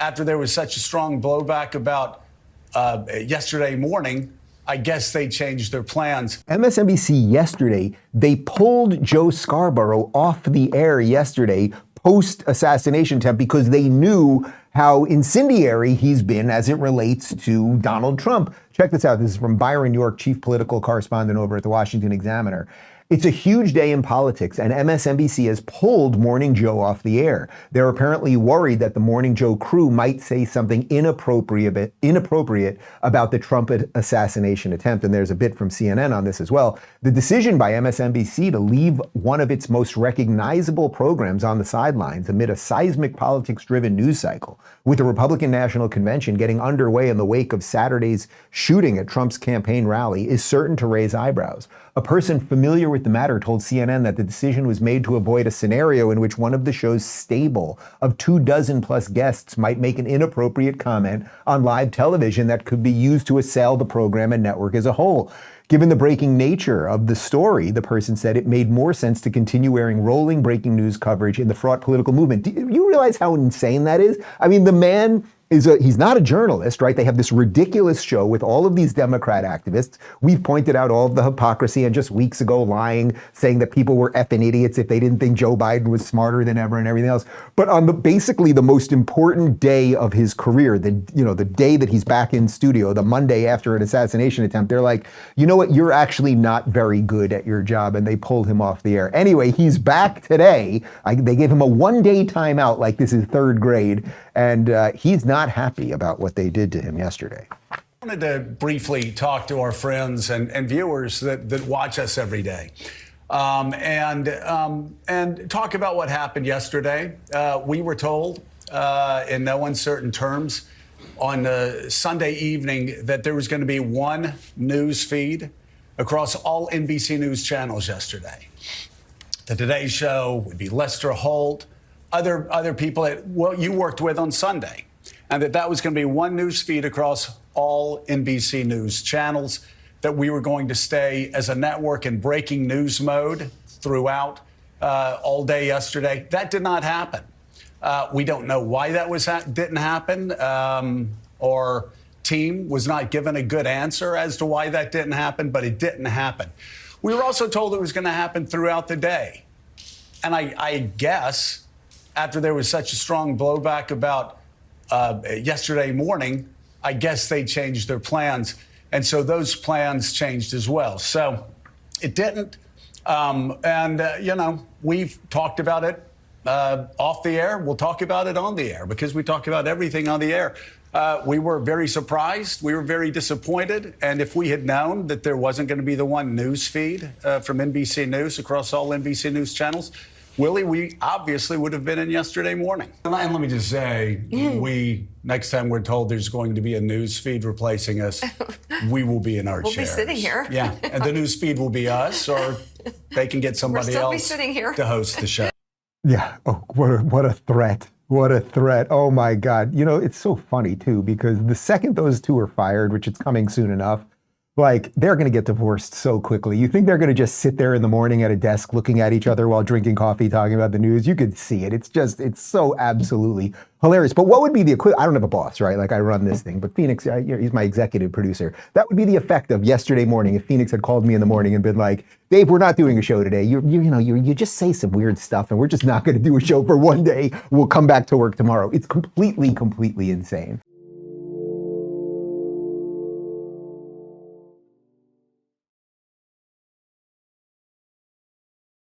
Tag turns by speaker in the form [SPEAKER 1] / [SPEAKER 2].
[SPEAKER 1] after there was such a strong blowback about yesterday morning, I guess they changed their plans.
[SPEAKER 2] MSNBC yesterday, they pulled Joe Scarborough off the air yesterday post-assassination attempt because they knew how incendiary he's been as it relates to Donald Trump. Check this out. This is from Byron York, chief political correspondent over at the Washington Examiner. It's a huge day in politics, and MSNBC has pulled Morning Joe off the air. They're apparently worried that the Morning Joe crew might say something inappropriate about the Trump assassination attempt, and there's a bit from CNN on this as well. The decision by MSNBC to leave one of its most recognizable programs on the sidelines amid a seismic politics-driven news cycle, with the Republican National Convention getting underway in the wake of Saturday's shooting at Trump's campaign rally, is certain to raise eyebrows. A person familiar with the matter told CNN that the decision was made to avoid a scenario in which one of the show's stable of 24+ guests might make an inappropriate comment on live television that could be used to assail the program and network as a whole. Given the breaking nature of the story, the person said it made more sense to continue wearing rolling breaking news coverage in the fraught political movement. Do you realize how insane that is? I mean, the man he's not a journalist, right? They have this ridiculous show with all of these Democrat activists. We've pointed out all of the hypocrisy and just weeks ago lying, saying that people were effing idiots if they didn't think Joe Biden was smarter than ever and everything else. But on basically the most important day of his career, the day that he's back in studio, the Monday after an assassination attempt, they're like, you know what, you're actually not very good at your job, and they pulled him off the air. Anyway, he's back today. They gave him a one-day timeout like this is third grade, and he's not happy about what they did to him yesterday.
[SPEAKER 1] I wanted to briefly talk to our friends and viewers that watch us every day, and talk about what happened yesterday. We were told in no uncertain terms on Sunday evening that there was going to be one news feed across all NBC News channels yesterday. The Today Show would be Lester Holt, other people that you worked with on Sunday, and that was going to be one news feed across all NBC News channels, that we were going to stay as a network in breaking news mode throughout all day yesterday. That did not happen. We don't know why that didn't happen. Our team was not given a good answer as to why that didn't happen, but it didn't happen. We were also told it was going to happen throughout the day. And I guess after there was such a strong blowback about yesterday morning, I guess they changed their plans. And so those plans changed as well. So it didn't. We've talked about it off the air. We'll talk about it on the air because we talk about everything on the air. We were very surprised. We were very disappointed. And if we had known that there wasn't going to be the one news feed from NBC News across all NBC News channels, Willie, we obviously would have been in yesterday morning. And let me just say, next time we're told there's going to be a news feed replacing us, we will be in our chairs.
[SPEAKER 3] We'll be sitting here.
[SPEAKER 1] Yeah, and the news feed will be us, or they can get somebody else to host the show.
[SPEAKER 2] Yeah. Oh, what a threat. What a threat. Oh, my God. You know, it's so funny, too, because the second those two are fired, which it's coming soon enough, like, they're going to get divorced so quickly. You think they're going to just sit there in the morning at a desk looking at each other while drinking coffee, talking about the news? You could see it. It's so absolutely hilarious. But what would be the equivalent? I don't have a boss, right? Like, I run this thing. But Phoenix, he's my executive producer. That would be the effect of yesterday morning if Phoenix had called me in the morning and been like, Dave, we're not doing a show today. You just say some weird stuff, and we're just not going to do a show for one day. We'll come back to work tomorrow. It's completely insane.